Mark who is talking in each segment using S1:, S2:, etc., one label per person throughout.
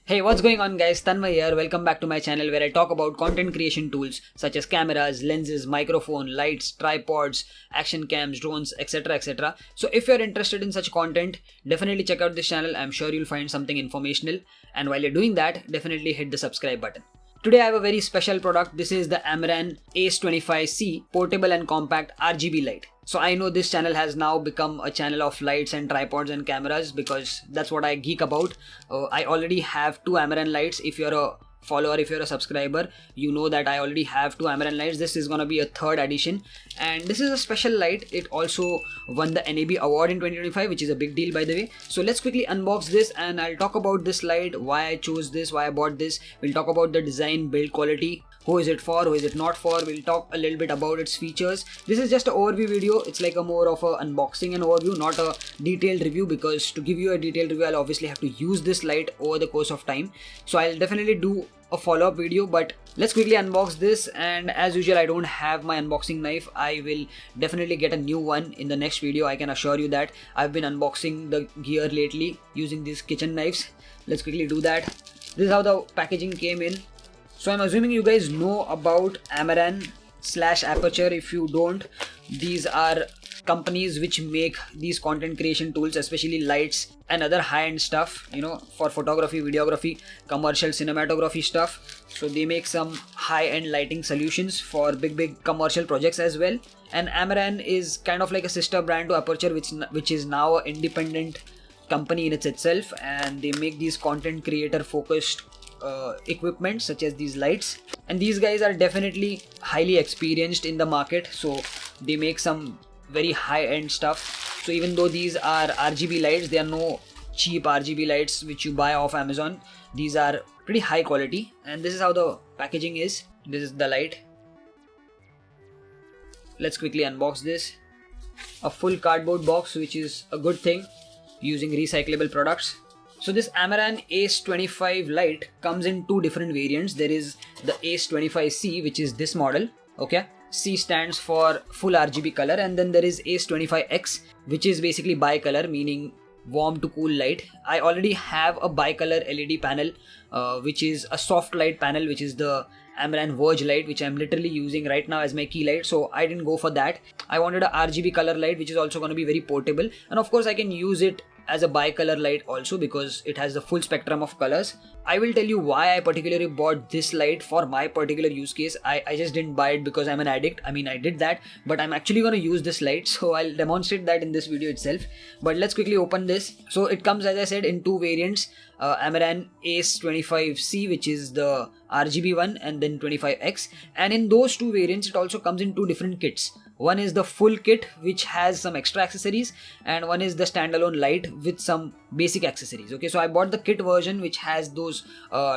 S1: Hey, what's going on guys? Tanmay here. Welcome back to my channel where I talk about content creation tools such as cameras, lenses, microphone, lights, tripods, action cams, drones, etc. etc. So if you're interested in such content, definitely check out this channel. I'm sure you'll find something informational. And while you're doing that, definitely hit the subscribe button. Today I have a very special product. This is the Amaran Ace 25C portable and compact RGB light. So I know this channel has now become a channel of lights and tripods and cameras because that's what I geek about. I already have two Amaran lights. If you're a follower, if you're a subscriber, you know that I already have two Amaran lights. This is gonna be a third edition, and this is a special light. It also won the NAB award in 2025, which is a big deal by the way. So let's quickly unbox this and I'll talk about this light, why I chose this, why I bought this. We'll talk about the design, build quality, who is it for, who is it not for. We'll talk a little bit about its features. This is just an overview video. It's like a more of a unboxing and overview, not a detailed review, because to give you a detailed review I'll obviously have to use this light over the course of time. So I'll definitely do a follow-up video, but let's quickly unbox this. And as usual, I don't have my unboxing knife. I will definitely get a new one in the next video. I can assure you that. I've been unboxing the gear lately using these kitchen knives. Let's quickly do that. This is how the packaging came in. So I'm assuming you guys know about Amaran / Aperture. If you don't, these are companies which make these content creation tools, especially lights and other high-end stuff, you know, for photography, videography, commercial cinematography stuff. So they make some high-end lighting solutions for big commercial projects as well. And Amaran is kind of like a sister brand to Aperture, which is now an independent company in itself, and they make these content creator focused equipment such as these lights. And these guys are definitely highly experienced in the market, so they make some very high-end stuff. So even though these are RGB lights, they are no cheap RGB lights which you buy off Amazon. These are pretty high quality, and this is how the packaging is. This is the light. Let's quickly unbox this. A full cardboard box, which is a good thing, using recyclable products. So this Amaran Ace 25 light comes in two different variants. There is the Ace 25C, which is this model, okay? C stands for full RGB color, and then there is Ace 25X, which is basically bicolor, meaning warm to cool light. I already have a bicolor LED panel, which is a soft light panel, which is the Amaran Verge light, which I'm literally using right now as my key light. So I didn't go for that. I wanted a RGB color light, which is also going to be very portable, and of course I can use it as a bicolor light also because it has the full spectrum of colors. I will tell you why I particularly bought this light for my particular use case. I just didn't buy it because I'm an addict. I mean, I did that, but I'm actually going to use this light, so I'll demonstrate that in this video itself. But let's quickly open this. So it comes, as I said, in two variants. Amaran Ace 25C, which is the RGB one, and then 25X. And in those two variants, it also comes in two different kits. One is the full kit, which has some extra accessories, and one is the standalone light with some basic accessories. Okay, so I bought the kit version, which has those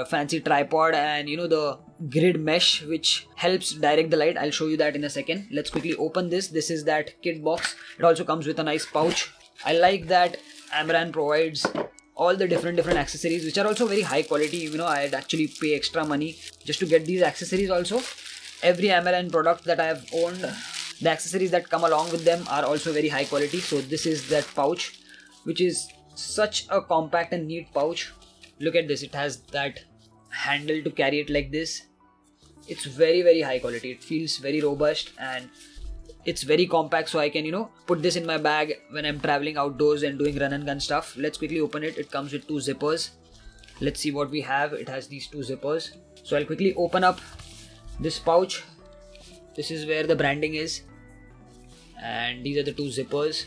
S1: fancy tripod and, you know, the grid mesh which helps direct the light. I'll show you that in a second. Let's quickly open this. This is that kit box. It also comes with a nice pouch. I like that Amaran provides all the different accessories, which are also very high quality. You know, I'd actually pay extra money just to get these accessories also. Every Amaran product that I have owned, the accessories that come along with them are also very high quality. So this is that pouch, which is such a compact and neat pouch. Look at this. It has that handle to carry it like this. It's very high quality. It feels very robust and it's very compact, so I can, you know, put this in my bag when I'm traveling outdoors and doing run and gun stuff. Let's quickly open it. It comes with two zippers. Let's see what we have. It has these two zippers. So I'll quickly open up this pouch. This is where the branding is, and these are the two zippers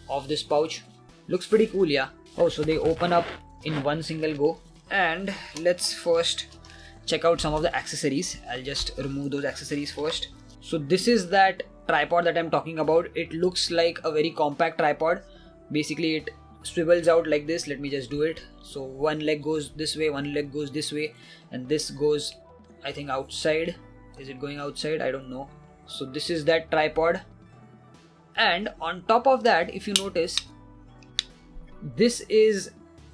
S1: of this pouch. Looks pretty cool, yeah. Oh, so they open up in one single go. And let's first check out some of the accessories. I'll just remove those accessories first. So this is that tripod that I'm talking about. It looks like a very compact tripod. Basically it swivels out like this. Let me just do it. So one leg goes this way, one leg goes this way, and this goes, I think, outside. Is it going outside? I don't know. So this is that tripod. And on top of that, if you notice, this is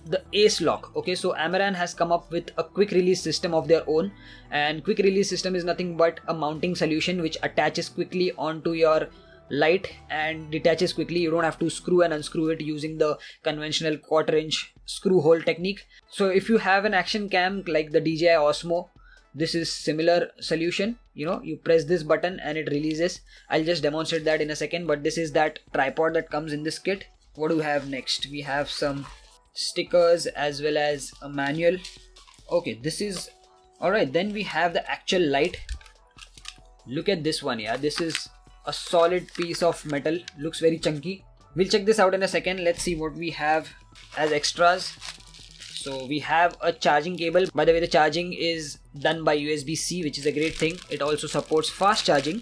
S1: the Ace lock. Okay, so Amaran has come up with a quick release system of their own, and quick release system is nothing but a mounting solution which attaches quickly onto your light and detaches quickly. You don't have to screw and unscrew it using the conventional 1/4 inch screw hole technique. So if you have an action cam like the DJI Osmo, this is similar solution. You press this button and it releases. I'll just demonstrate that in a second, but this is that tripod that comes in this kit. What do we have next? We have some stickers as well as a manual. Okay, this is alright. Then we have the actual light. Look at this one. Yeah, this is a solid piece of metal. Looks very chunky. We'll check this out in a second. Let's see what we have as extras. So we have a charging cable. By the way, the charging is done by USB-C, which is a great thing. It also supports fast charging.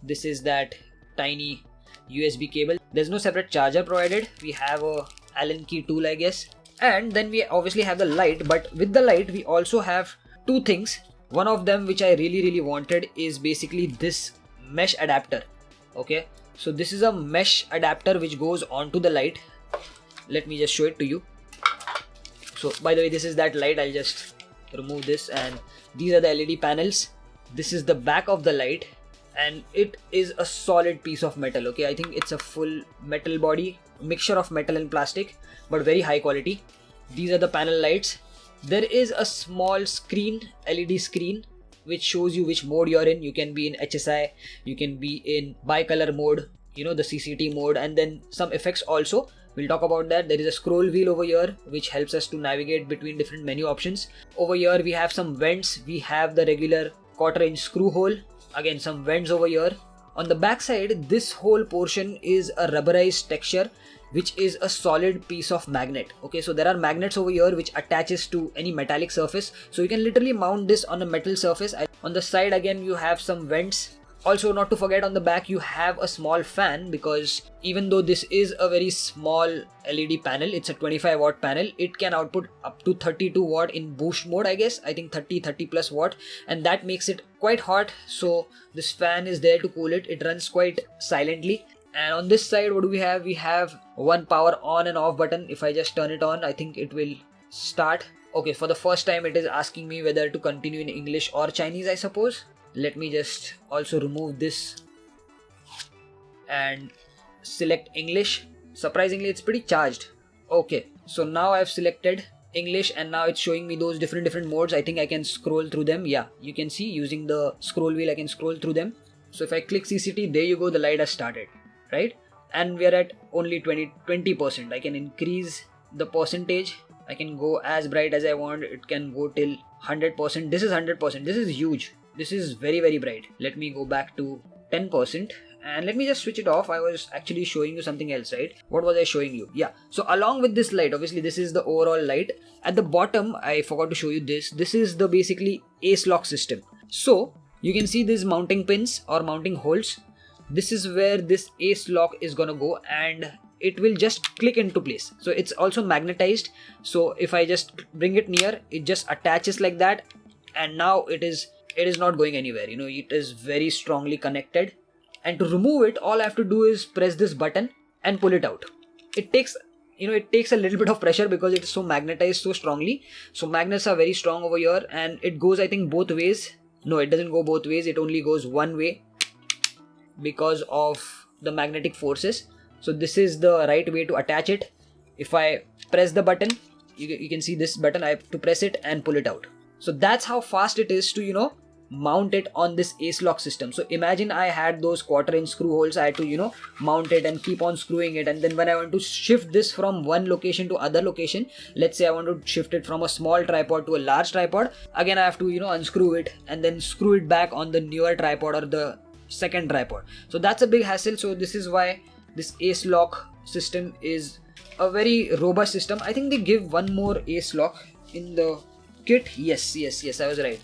S1: This is that tiny USB cable. There's no separate charger provided. We have a Allen key tool, I guess. And then we obviously have the light, but with the light we also have two things. One of them which I really wanted is basically this mesh adapter. Okay, so this is a mesh adapter which goes onto the light. Let me just show it to you. So by the way, this is that light. I'll just remove this, and these are the LED panels. This is the back of the light, and it is a solid piece of metal. Okay, I think it's a full metal body, mixture of metal and plastic, but very high quality. These are the panel lights. There is a small screen, LED screen, which shows you which mode you're in. You can be in HSI, you can be in bicolor mode, the CCT mode, and then some effects also. We'll talk about that. There is a scroll wheel over here which helps us to navigate between different menu options. Over here we have some vents. We have the regular 1/4 inch screw hole. Again, some vents over here. On the back side, this whole portion is a rubberized texture, which is a solid piece of magnet. Okay, so there are magnets over here which attaches to any metallic surface. So you can literally mount this on a metal surface. On the side again, you have some vents. Also, not to forget, on the back you have a small fan, because even though this is a very small LED panel, it's a 25 watt panel, it can output up to 32 watt in boost mode, I guess. I think 30 plus watt, and that makes it quite hot. So this fan is there to cool it. It runs quite silently. And on this side, what do we have? We have one power on and off button. If I just turn it on, I think it will start. Okay, for the first time it is asking me whether to continue in English or Chinese, I suppose. Let me just also remove this and select English. Surprisingly, it's pretty charged. Okay, so now I've selected English, and now it's showing me those different modes. I think I can scroll through them. Yeah, you can see using the scroll wheel I can scroll through them. So if I click CCT, there you go, the light has started, right? And we are at only 20%. I can increase the percentage. I can go as bright as I want. It can go till 100%. This is 100%. This is huge. This is very bright. Let me go back to 10%, and let me just switch it off. I was actually showing you something else, right? What was I showing you? Yeah, so along with this light, obviously this is the overall light. At the bottom, I forgot to show you this. This is the basically Ace lock system. So you can see these mounting pins or mounting holes. This is where this Ace lock is gonna go, and it will just click into place. So it's also magnetized. So if I just bring it near, it just attaches like that, and now it is not going anywhere. It is very strongly connected. And to remove it, all I have to do is press this button and pull it out. It takes a little bit of pressure because it is so magnetized so strongly. So magnets are very strong over here, and it goes, I think, both ways. No, it doesn't go both ways. It only goes one way because of the magnetic forces. So this is the right way to attach it. If I press the button, you can see this button. I have to press it and pull it out. So that's how fast it is to mount it on this Ace lock system. So imagine I had those 1/4 inch screw holes. I had to mount it and keep on screwing it, and then when I want to shift this from one location to other location, let's say I want to shift it from a small tripod to a large tripod, again I have to unscrew it and then screw it back on the newer tripod or the second tripod. So that's a big hassle. So this is why this Ace lock system is a very robust system. I think they give one more Ace lock in the kit. Yes, I was right.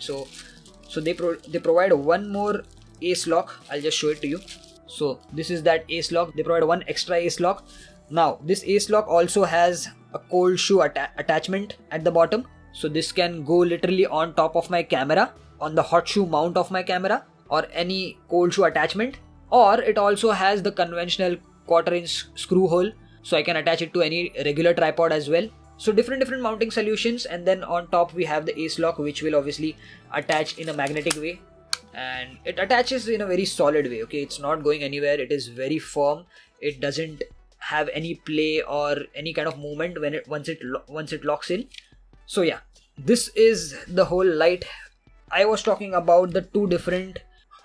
S1: So they provide one more Ace lock. I'll just show it to you. So this is that Ace lock. They provide one extra Ace lock. Now this Ace lock also has a cold shoe attachment at the bottom. So this can go literally on top of my camera, on the hot shoe mount of my camera, or any cold shoe attachment. Or it also has the conventional 1/4 inch screw hole, so I can attach it to any regular tripod as well. So different mounting solutions, and then on top we have the Ace lock, which will obviously attach in a magnetic way. and it attaches in a very solid way. Okay, it's not going anywhere, it is very firm, it doesn't have any play or any kind of movement when once it locks in. So yeah, this is the whole light. I was talking about the two different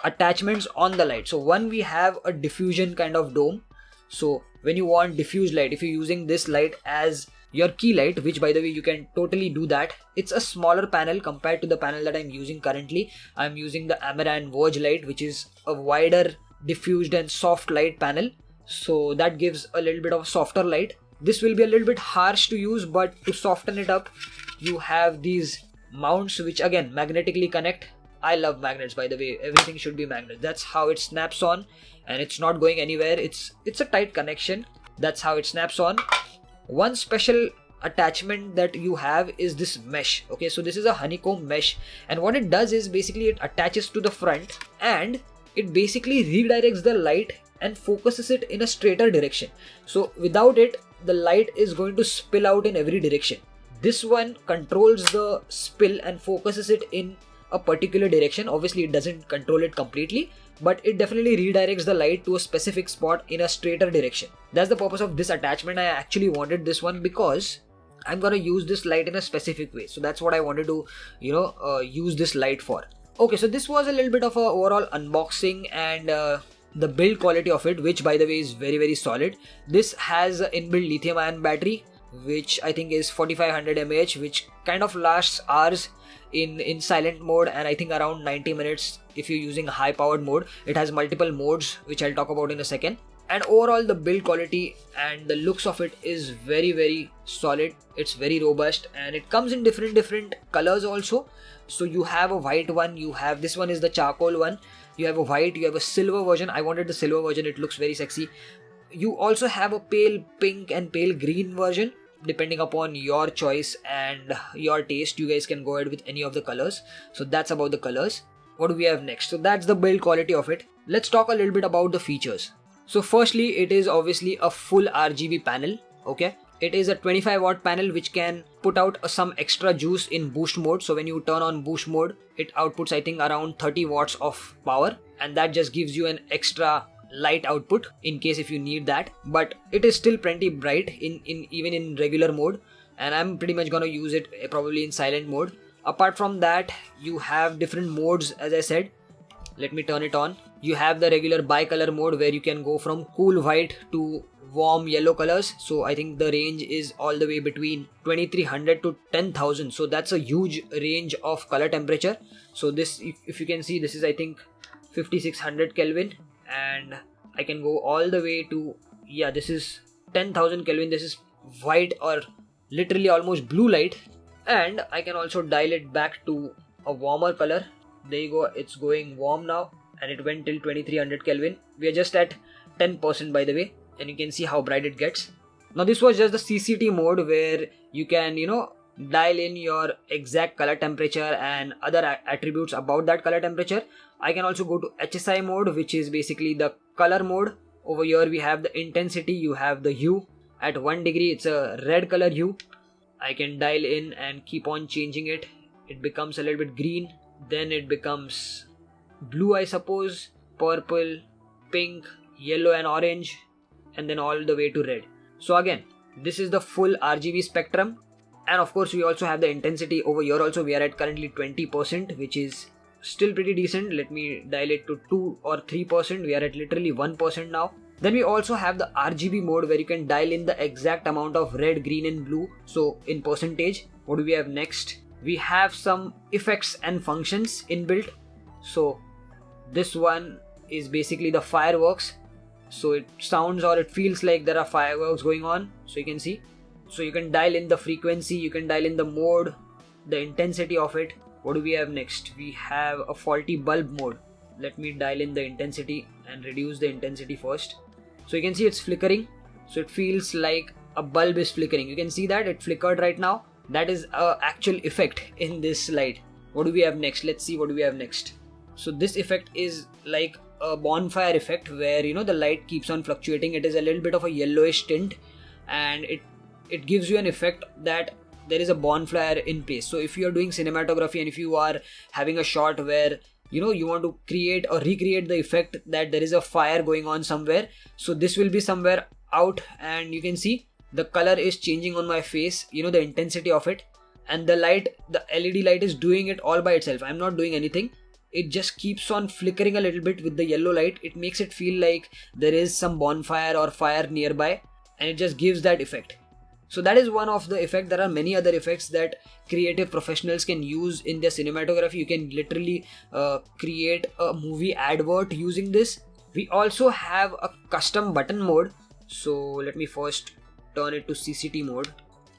S1: attachments on the light. So one, we have a diffusion kind of dome. So when you want diffuse light, if you're using this light as your key light, which by the way you can totally do that, it's a smaller panel compared to the panel that I'm using currently. I'm using the Amaran Verge light, which is a wider diffused and soft light panel, so that gives a little bit of softer light. This will be a little bit harsh to use, but to soften it up, you have these mounts which again magnetically connect. I love magnets, by the way, everything should be magnet. That's how it snaps on, and it's not going anywhere. It's a tight connection. That's how it snaps on. One special attachment that you have is this mesh. Okay, so this is a honeycomb mesh, and what it does is basically it attaches to the front and it basically redirects the light and focuses it in a straighter direction. So without it, the light is going to spill out in every direction. This one controls the spill and focuses it in a particular direction. Obviously it doesn't control it completely, but it definitely redirects the light to a specific spot in a straighter direction. That's the purpose of this attachment. I actually wanted this one because I'm gonna use this light in a specific way. So that's what I wanted to, use this light for. Okay, so this was a little bit of a overall unboxing and the build quality of it, which by the way is very, very solid. This has an inbuilt lithium ion battery, which I think is 4500 mAh, which kind of lasts hours in silent mode, and I think around 90 minutes if you're using high powered mode. It has multiple modes, which I'll talk about in a second. And overall the build quality and the looks of it is very, very solid. It's very robust, and it comes in different colors also. So you have a white one, you have this one is the charcoal one, you have a white, you have a silver version. I wanted the silver version, it looks very sexy. You also have a pale pink and pale green version. Depending upon your choice and your taste, you guys can go ahead with any of the colors. So that's about the colors. What do we have next? So that's the build quality of it. Let's talk a little bit about the features. So firstly, it is obviously a full RGB panel. Okay, it is a 25 watt panel which can put out some extra juice in boost mode. So when you turn on boost mode, it outputs I think around 30 watts of power, and that just gives you an extra light output in case if you need that. But it is still plenty bright in even in regular mode, and I'm pretty much gonna use it probably in silent mode. Apart from that, you have different modes. As I said, let me turn it on. You have the regular bicolor mode where you can go from cool white to warm yellow colors. So I think the range is all the way between 2300 to 10,000. So that's a huge range of color temperature. So this, if you can see, this is I think 5600 Kelvin, and I can go all the way to, yeah, this is 10,000 Kelvin. This is white or literally almost blue light, and I can also dial it back to a warmer color. There you go, it's going warm now, and it went till 2300 Kelvin. We are just at 10% by the way, and you can see how bright it gets. Now this was just the CCT mode where you can dial in your exact color temperature and other attributes about that color temperature. I can also go to HSI mode, which is basically the color mode. Over here we have the intensity, you have the hue. At 1 degree it's a red color hue. I can dial in and keep on changing it. It becomes a little bit green, then it becomes blue I suppose, purple, pink, yellow and orange, and then all the way to red. So again, this is the full RGB spectrum. And of course we also have the intensity. Over here also we are at currently 20%, which is still pretty decent. Let me dial it to 2 or 3%. We are at literally 1% now. Then we also have the RGB mode where you can dial in the exact amount of red, green and blue, so in percentage. What do we have next? We have some effects and functions inbuilt. So this one is basically the fireworks. So it sounds or it feels like there are fireworks going on. So you can see. So you can dial in the frequency, you can dial in the mode, the intensity of it. What do we have next? We have a faulty bulb mode. Let me dial in the intensity and reduce the intensity first. So you can see it's flickering. So it feels like a bulb is flickering. You can see that it flickered right now. That is an actual effect in this light. What do we have next? Let's see what do we have next. So this effect is like a bonfire effect where the light keeps on fluctuating. It is a little bit of a yellowish tint, and it gives you an effect that there is a bonfire in place. So if you are doing cinematography and if you are having a shot where you want to create or recreate the effect that there is a fire going on somewhere. So this will be somewhere out, and you can see the color is changing on my face, the intensity of it. And the LED light is doing it all by itself. I'm not doing anything. It just keeps on flickering a little bit with the yellow light. It makes it feel like there is some bonfire or fire nearby, and it just gives that effect. So that is one of the effects. There are many other effects that creative professionals can use in their cinematography. You can literally create a movie advert using this. We also have a custom button mode. So let me first turn it to CCT mode.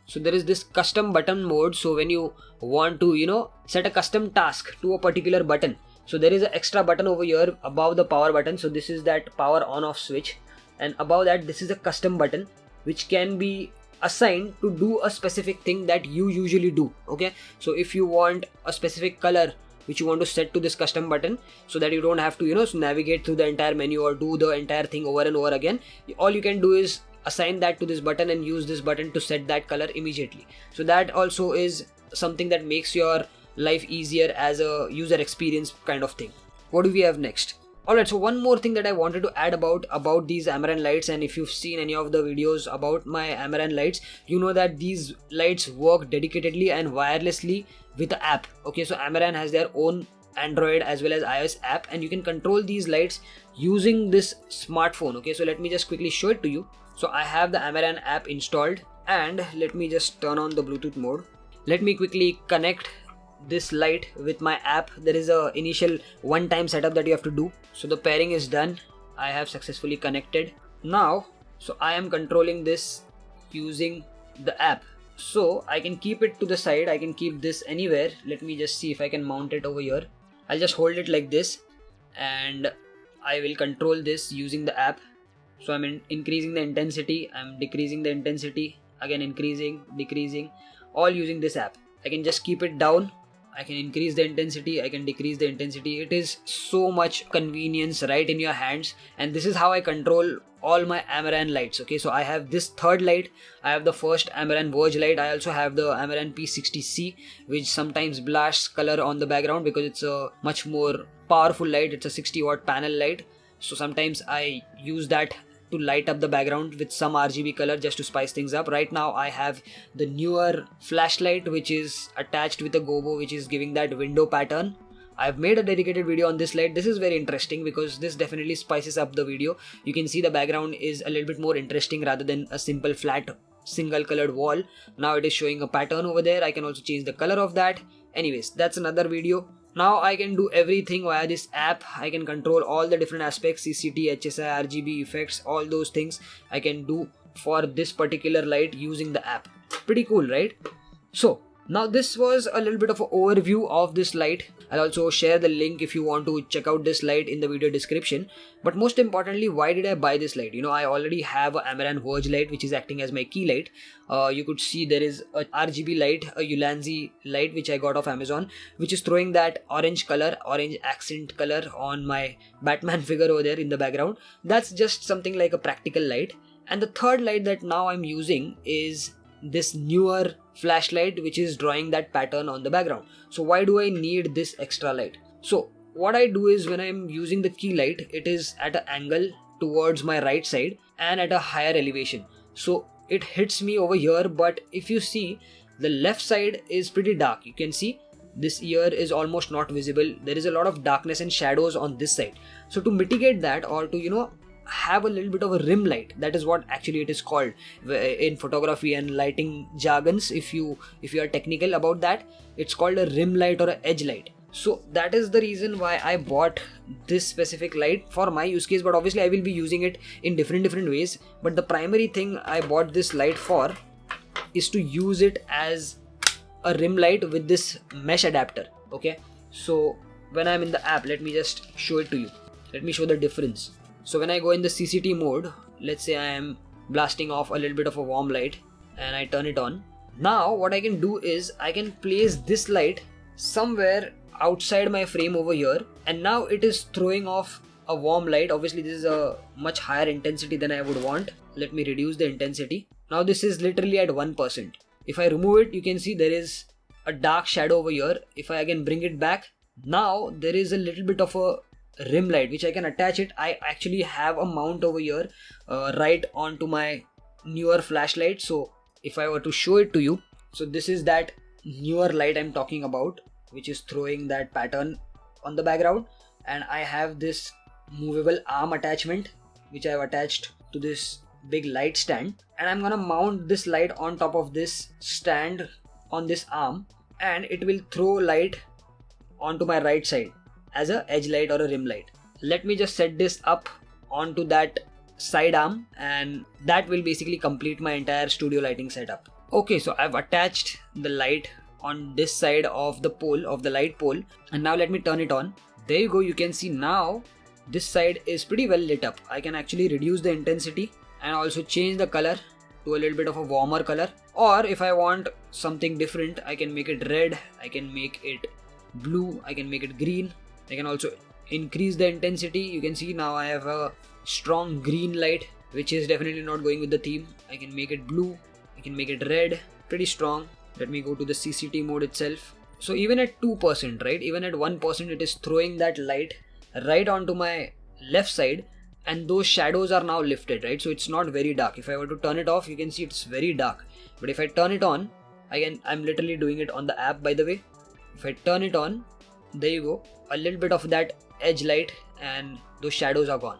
S1: So there is this custom button mode. So when you want to, set a custom task to a particular button, so there is an extra button over here above the power button. So this is that power on off switch, and above that this is a custom button which can be assigned to do a specific thing that you usually do. Okay, so if you want a specific color which you want to set to this custom button, so that you don't have to navigate through the entire menu or do the entire thing over and over again, all you can do is assign that to this button and use this button to set that color immediately. So that also is something that makes your life easier as a user experience kind of thing. What do we have next? Alright, so one more thing that I wanted to add about these Amaran lights, and if you've seen any of the videos about my Amaran lights, you know that these lights work dedicatedly and wirelessly with the app. Okay, so Amaran has their own Android as well as iOS app, and you can control these lights using this smartphone. Okay, so let me just quickly show it to you. So I have the Amaran app installed, and let me just turn on the Bluetooth mode. Let me quickly connect this light with my app. There is a initial one-time setup that you have to do. So the pairing is done. I have successfully connected. Now, so I am controlling this using the app. So I can keep it to the side. I can keep this anywhere. Let me just see if I can mount it over here. I'll just hold it like this, and I will control this using the app. So I'm increasing the intensity, I'm decreasing the intensity, again increasing, decreasing, all using this app. I can just keep it down. I can increase the intensity, I can decrease the intensity. It is so much convenience right in your hands, and this is how I control all my Amaran lights. Okay, so I have this third light, I have the first Amaran Verge light, I also have the Amaran P60C, which sometimes blasts color on the background because it's a much more powerful light. It's a 60 watt panel light, so sometimes I use that to light up the background with some RGB color just to spice things up. Right now I have the newer flashlight which is attached with a gobo, which is giving that window pattern. I've made a dedicated video on this light. This is very interesting because this definitely spices up the video. You can see the background is a little bit more interesting rather than a simple flat single colored wall. Now it is showing a pattern over there. I can also change the color of that. Anyways, that's another video. Now I can do everything via this app. I can control all the different aspects, CCT, HSI, RGB effects, all those things I can do for this particular light using the app. Pretty cool, right? So now this was a little bit of an overview of this light. I'll also share the link if you want to check out this light in the video description. But most importantly, why did I buy this light? I already have an Amaran Verge light which is acting as my key light. You could see there is a RGB light, a Ulanzi light which I got off Amazon, which is throwing that orange color, orange accent color on my Batman figure over there in the background. That's just something like a practical light. And the third light that now I'm using is this newer flashlight which is drawing that pattern on the background. So why do I need this extra light? So what I do is when I'm using the key light, it is at an angle towards my right side and at a higher elevation. So it hits me over here, but if you see, the left side is pretty dark. You can see this ear is almost not visible. There is a lot of darkness and shadows on this side. So to mitigate that, or to have a little bit of a rim light, that is what actually it is called in photography and lighting jargons. If you are technical about that, it's called a rim light or an edge light. So that is the reason why I bought this specific light for my use case, but obviously I will be using it in different ways. But the primary thing I bought this light for is to use it as a rim light with this mesh adapter. Okay, so when I'm in the app, let me just show it to you. Let me show the difference. So when I go in the CCT mode, let's say I am blasting off a little bit of a warm light and I turn it on. Now what I can do is I can place this light somewhere outside my frame over here, and now it is throwing off a warm light. Obviously this is a much higher intensity than I would want. Let me reduce the intensity. Now this is literally at 1%. If I remove it, you can see there is a dark shadow over here. If I again bring it back, Now there is a little bit of a rim light which I can attach it. I actually have a mount over here right onto my newer flashlight. So if I were to show it to you, so this is that newer light I'm talking about, which is throwing that pattern on the background, and I have this movable arm attachment which I've attached to this big light stand, and I'm gonna mount this light on top of this stand on this arm, and it will throw light onto my right side as a edge light or a rim light. Let me just set this up onto that side arm, and that will basically complete my entire studio lighting setup. Okay, so I've attached the light on this side of the pole, of the light pole, and now let me turn it on. There you go. You can see now this side is pretty well lit up. I can actually reduce the intensity and also change the color to a little bit of a warmer color, or if I want something different, I can make it red, I can make it blue, I can make it green. I can also increase the intensity. You can see now I have a strong green light, which is definitely not going with the theme. I can make it blue, I can make it red, pretty strong. Let me go to the CCT mode itself. So even at 2%, right, even at 1%, it is throwing that light right onto my left side, and those shadows are now lifted, right? So it's not very dark. If I were to turn it off, you can see it's very dark, but if I turn it on, I'm literally doing it on the app, by the way. If I turn it on, there you go, a little bit of that edge light and those shadows are gone.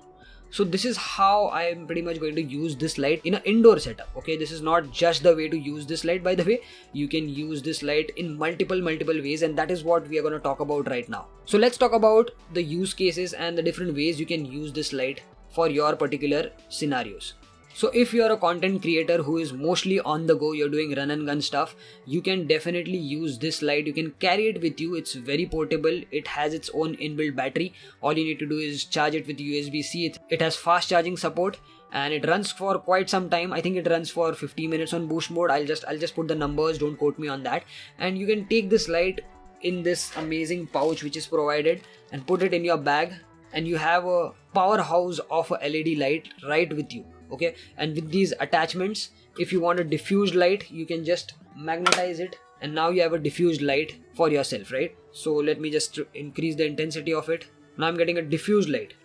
S1: So this is how I am pretty much going to use this light in an indoor setup. Okay, this is not just the way to use this light, by the way. You can use this light in multiple ways, and that is what we are going to talk about right now. So let's talk about the use cases and the different ways you can use this light for your particular scenarios. So if you're a content creator who is mostly on the go, you're doing run and gun stuff, you can definitely use this light. You can carry it with you. It's very portable. It has its own inbuilt battery. All you need to do is charge it with USB-C. It has fast charging support, and it runs for quite some time. I think it runs for 50 minutes on boost mode. I'll just put the numbers, don't quote me on that. And you can take this light in this amazing pouch which is provided and put it in your bag, and you have a powerhouse of a LED light right with you. Okay, and with these attachments, if you want a diffused light, you can just magnetize it, and now you have a diffused light for yourself, right? So let me just increase the intensity of it. Now I'm getting a diffused light.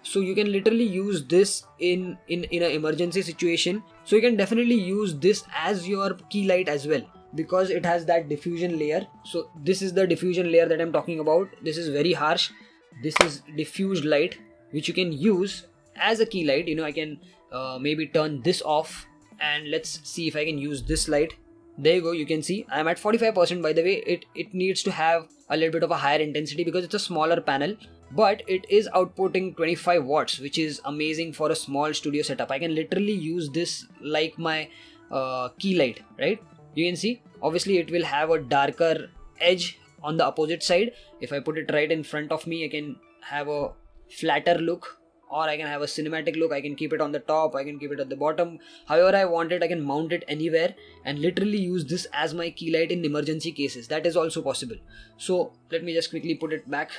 S1: So you can literally use this in an emergency situation. So you can definitely use this as your key light as well, because it has that diffusion layer. So this is the diffusion layer that I'm talking about. This is very harsh. This is diffused light, which you can use as a key light. I can maybe turn this off, and let's see if I can use this light. There you go. You can see I'm at 45%. By the way, it needs to have a little bit of a higher intensity because it's a smaller panel, but it is outputting 25 watts, which is amazing for a small studio setup. I can literally use this like my key light, right? You can see obviously it will have a darker edge on the opposite side. If I put it right in front of me, I can have a flatter look, or I can have a cinematic look. I can keep it on the top, I can keep it at the bottom, however I want it. I can mount it anywhere and literally use this as my key light in emergency cases. That is also possible. So let me just quickly put it back.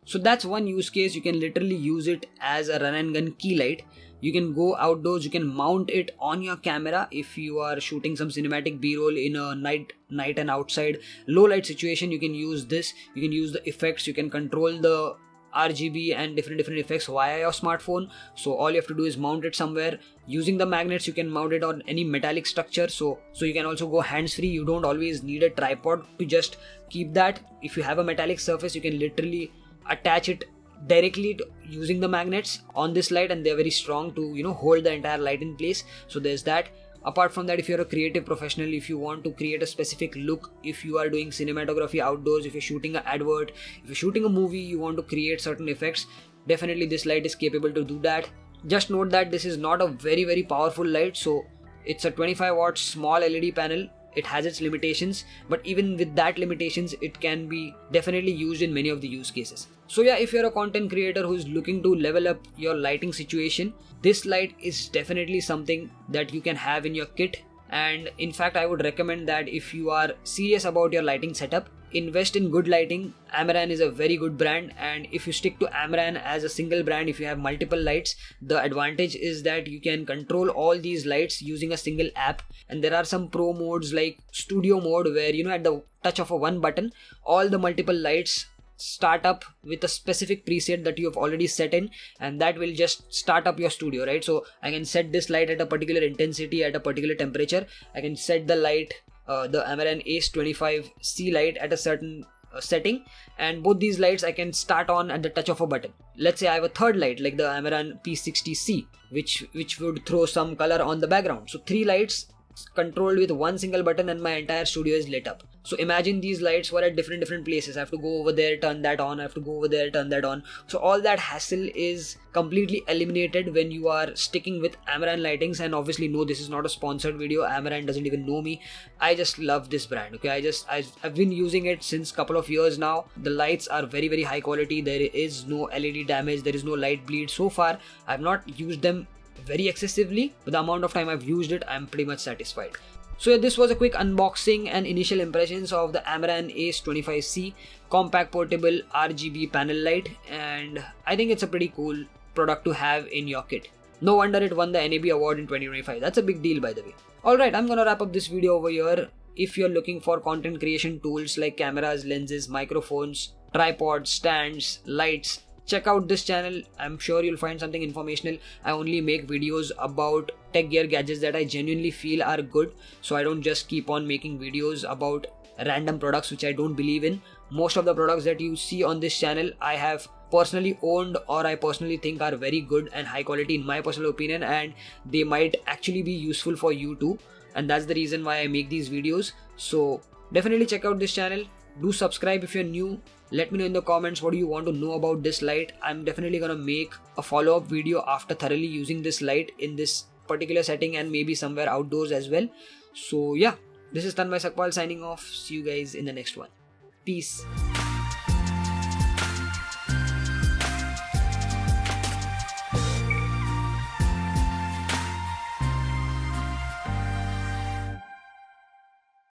S1: So that's one use case. You can literally use it as a run and gun key light. You can go outdoors, you can mount it on your camera if you are shooting some cinematic b-roll in a night and outside low light situation. You can use this. You can use the effects, you can control the RGB and different effects via your smartphone. So all you have to do is mount it somewhere. Using the magnets, you can mount it on any metallic structure. So you can also go hands-free. You don't always need a tripod to just keep that. If you have a metallic surface, you can literally attach it directly to using the magnets on this light, and they're very strong to hold the entire light in place. So there's that. Apart from that, if you're a creative professional, if you want to create a specific look, if you are doing cinematography outdoors, if you're shooting an advert, if you're shooting a movie, you want to create certain effects, definitely this light is capable to do that. Just note that this is not a very powerful light. So it's a 25 watt small LED panel. It has its limitations, but even with that limitations, it can be definitely used in many of the use cases. So yeah, if you're a content creator who is looking to level up your lighting situation, this light is definitely something that you can have in your kit. And in fact, I would recommend that if you are serious about your lighting setup, invest in good lighting. Amaran is a very good brand, and if you stick to Amaran as a single brand, if you have multiple lights, the advantage is that you can control all these lights using a single app. And there are some pro modes like studio mode where at the touch of a one button, all the multiple lights start up with a specific preset that you have already set in, and that will just start up your studio, right? So I can set this light at a particular intensity, at a particular temperature. I can set the light, the Amaran Ace 25C light at a certain setting, and both these lights I can start on at the touch of a button. Let's say I have a third light like the Amaran P60C, which would throw some color on the background. So 3 lights controlled with one single button and my entire studio is lit up. So imagine these lights were at different places. I have to go over there, turn that on, I have to go over there, turn that on. So all that hassle is completely eliminated when you are sticking with Amaran lightings. And obviously no, this is not a sponsored video. Amaran doesn't even know me. I just love this brand. Okay, I've been using it since couple of years now. The lights are very high quality. There is no LED damage, there is no light bleed. So far I've not used them very excessively, but the amount of time I've used it, I'm pretty much satisfied. So yeah, this was a quick unboxing and initial impressions of the Amaran Ace 25C compact portable RGB panel light, and I think it's a pretty cool product to have in your kit. No wonder it won the NAB award in 2025. That's a big deal, by the way. Alright, I'm gonna wrap up this video over here. If you're looking for content creation tools like cameras, lenses, microphones, tripods, stands, lights, check out this channel. I'm sure you'll find something informational. I only make videos about tech gear gadgets that I genuinely feel are good, so I don't just keep on making videos about random products which I don't believe in. Most of the products that you see on this channel I have personally owned, or I personally think are very good and high quality in my personal opinion, and they might actually be useful for you too, and that's the reason why I make these videos. So definitely check out this channel. Do subscribe if you're new. Let me know in the comments what do you want to know about this light. I'm definitely gonna make a follow-up video after thoroughly using this light in this particular setting and maybe somewhere outdoors as well. So yeah, this is Tanmay Sakpal signing off. See you guys in the next one. Peace.